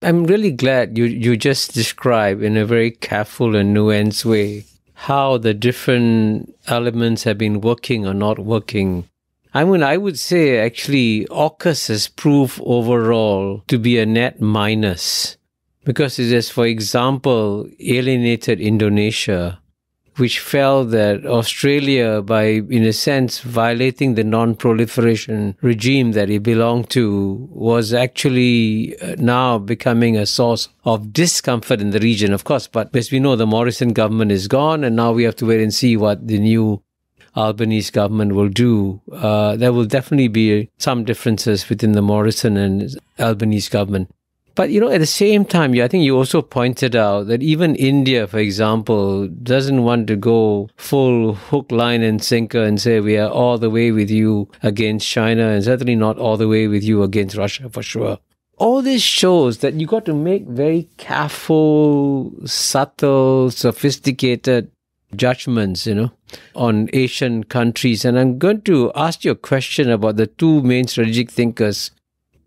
I'm really glad you just described in a very careful and nuanced way how the different elements have been working or not working. I mean, I would say actually AUKUS has proved overall to be a net minus because it has, for example, alienated Indonesia, which felt that Australia, by, in a sense, violating the non-proliferation regime that it belonged to, was actually now becoming a source of discomfort in the region, of course. But as we know, the Morrison government is gone, and now we have to wait and see what the new Albanese government will do. There will definitely be some differences within the Morrison and Albanese government. But, at the same time, I think you also pointed out that even India, for example, doesn't want to go full hook, line and sinker and say we are all the way with you against China and certainly not all the way with you against Russia for sure. All this shows that you got to make very careful, subtle, sophisticated judgments, on Asian countries. And I'm going to ask you a question about the two main strategic thinkers,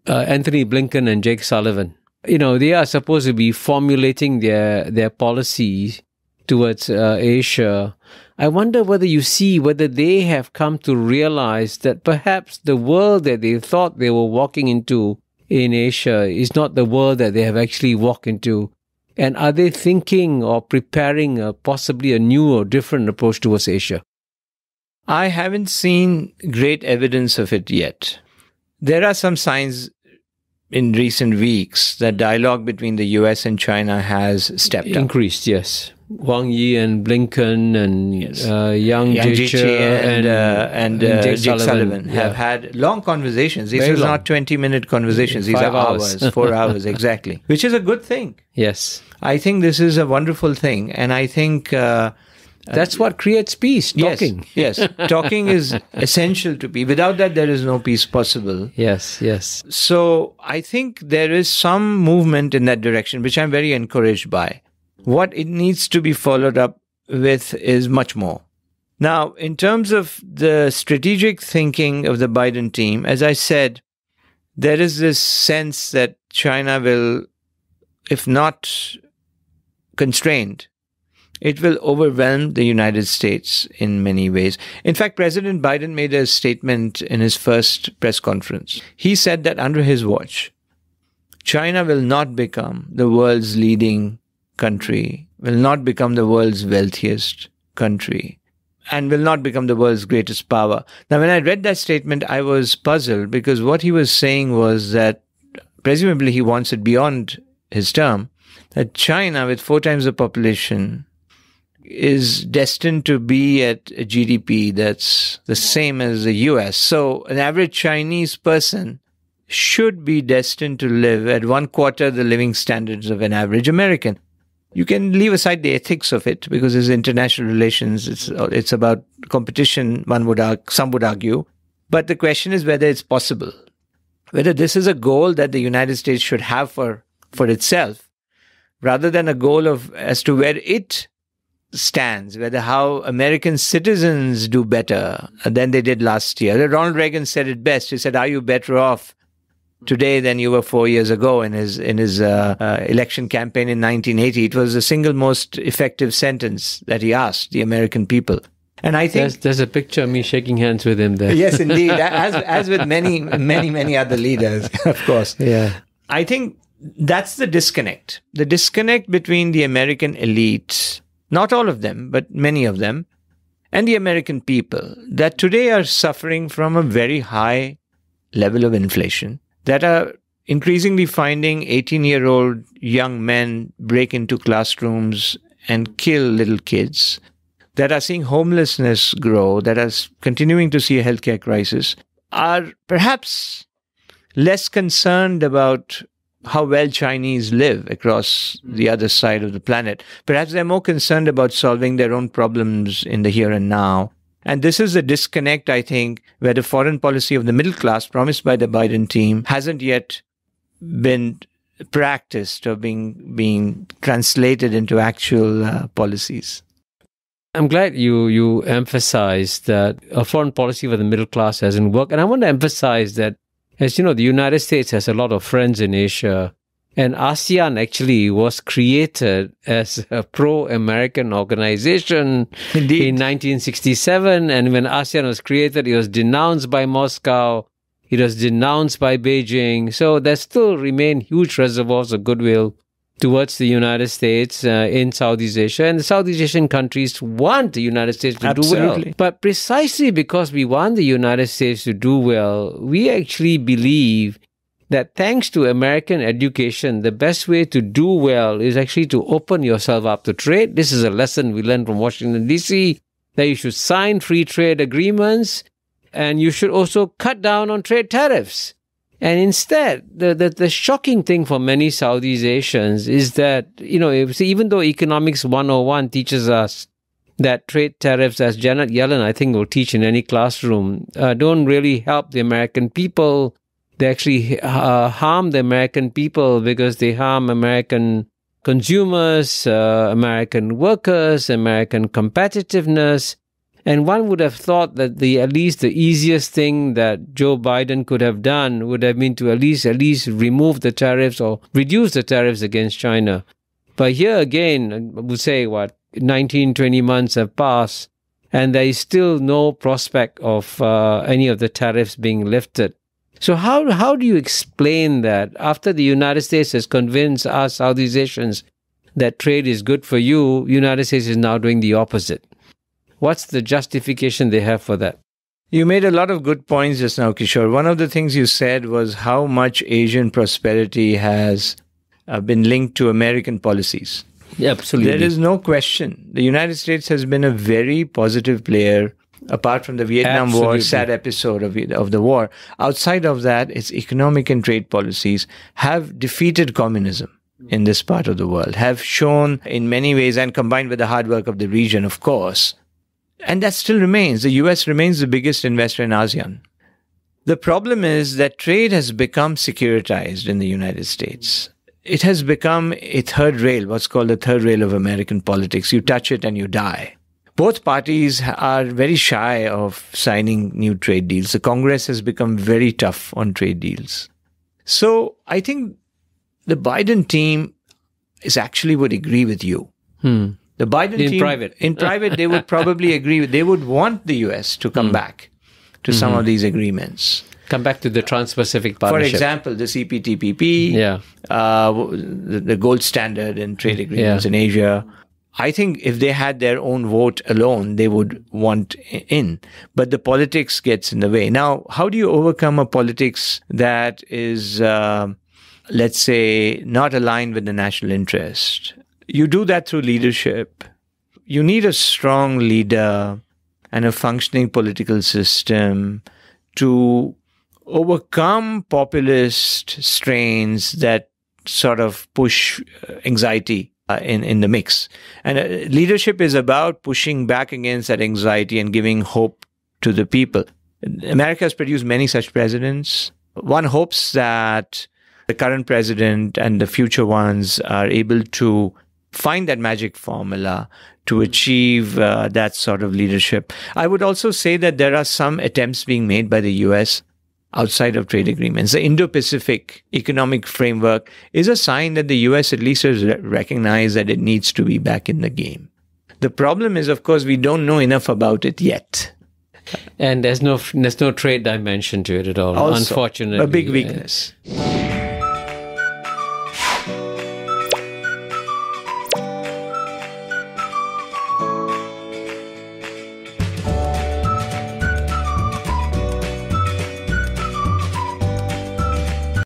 Anthony Blinken and Jake Sullivan. They are supposed to be formulating their policy towards Asia. I wonder whether they have come to realize that perhaps the world that they thought they were walking into in Asia is not the world that they have actually walked into. And are they thinking or preparing possibly a new or different approach towards Asia? I haven't seen great evidence of it yet. There are some signs in recent weeks that dialogue between the US and China has stepped up. Increased, yes. Wang Yi and Blinken and Yang Jiechi and Jake Sullivan have had long conversations. These are not 20-minute conversations. These are hours, 4 hours, exactly. Which is a good thing. Yes. I think this is a wonderful thing. And I think... that's what creates peace, talking. Yes. Talking is essential to peace. Without that, there is no peace possible. Yes. So I think there is some movement in that direction, which I'm very encouraged by. What it needs to be followed up with is much more. Now, in terms of the strategic thinking of the Biden team, as I said, there is this sense that China will, if not constrained, it will overwhelm the United States in many ways. In fact, President Biden made a statement in his first press conference. He said that under his watch, China will not become the world's leading country, will not become the world's wealthiest country, and will not become the world's greatest power. Now, when I read that statement, I was puzzled because what he was saying was that presumably he wants it beyond his term, that China, with 4 times the population, is destined to be at a GDP that's the same as the US. So an average Chinese person should be destined to live at 1/4 the living standards of an average American. You can leave aside the ethics of it because it's international relations. It's about competition, some would argue. But the question is whether it's possible, whether this is a goal that the United States should have for itself, rather than a goal as to where it stands, whether how American citizens do better than they did last year. Ronald Reagan said it best. He said, "Are you better off today than you were 4 years ago?" In his election campaign in 1980. It was the single most effective sentence that he asked the American people. And I think there's a picture of me shaking hands with him there. Yes, indeed, as with many other leaders, of course. Yeah, I think that's the disconnect. The disconnect between the American elite, not all of them, but many of them, and the American people that today are suffering from a very high level of inflation, that are increasingly finding 18-year-old young men break into classrooms and kill little kids, that are seeing homelessness grow, that are continuing to see a healthcare crisis, are perhaps less concerned about how well Chinese live across the other side of the planet. Perhaps they're more concerned about solving their own problems in the here and now. And this is a disconnect, I think, where the foreign policy of the middle class promised by the Biden team hasn't yet been practiced or being translated into actual policies. I'm glad you emphasized that a foreign policy for the middle class hasn't worked. And I want to emphasize that, as you know, the United States has a lot of friends in Asia. And ASEAN actually was created as a pro-American organization in 1967. And when ASEAN was created, it was denounced by Moscow. It was denounced by Beijing. So there still remain huge reservoirs of goodwill towards the United States in Southeast Asia. And the Southeast Asian countries want the United States to do well. But precisely because we want the United States to do well, we actually believe that thanks to American education, the best way to do well is actually to open yourself up to trade. This is a lesson we learned from Washington, D.C., that you should sign free trade agreements and you should also cut down on trade tariffs. And instead, the shocking thing for many Southeast Asians is that, even though Economics 101 teaches us that trade tariffs, as Janet Yellen, I think, will teach in any classroom, don't really help the American people. They actually harm the American people because they harm American consumers, American workers, American competitiveness. And one would have thought that at least the easiest thing that Joe Biden could have done would have been to at least remove the tariffs or reduce the tariffs against China. But here again, I would say 19, 20 months have passed and there is still no prospect of any of the tariffs being lifted. So how do you explain that after the United States has convinced us Southeast Asians that trade is good for you, United States is now doing the opposite? What's the justification they have for that? You made a lot of good points just now, Kishore. One of the things you said was how much Asian prosperity has been linked to American policies. Yeah, absolutely. There is no question. The United States has been a very positive player, apart from the Vietnam War, sad episode of the war. Outside of that, its economic and trade policies have defeated communism in this part of the world, have shown in many ways, and combined with the hard work of the region, of course. And that still remains. The US remains the biggest investor in ASEAN. The problem is that trade has become securitized in the United States. It has become a third rail, what's called the third rail of American politics. You touch it and you die. Both parties are very shy of signing new trade deals. The Congress has become very tough on trade deals. So I think the Biden team would agree with you. The Biden team, in private, they would probably agree. They would want the U.S. to come back to some of these agreements. Come back to the Trans-Pacific Partnership. For example, the CPTPP, the gold standard in trade agreements in Asia. I think if they had their own vote alone, they would want in. But the politics gets in the way. Now, how do you overcome a politics that is, let's say, not aligned with the national interest? You do that through leadership. You need a strong leader and a functioning political system to overcome populist strains that sort of push anxiety in the mix. And leadership is about pushing back against that anxiety and giving hope to the people. America has produced many such presidents. One hopes that the current president and the future ones are able to find that magic formula to achieve that sort of leadership. I would also say that there are some attempts being made by the US outside of trade agreements. The Indo-Pacific economic framework is a sign that the US at least has recognized that it needs to be back in the game. The problem is, of course, we don't know enough about it yet. And there's no trade dimension to it at all, Also, unfortunately. A big weakness.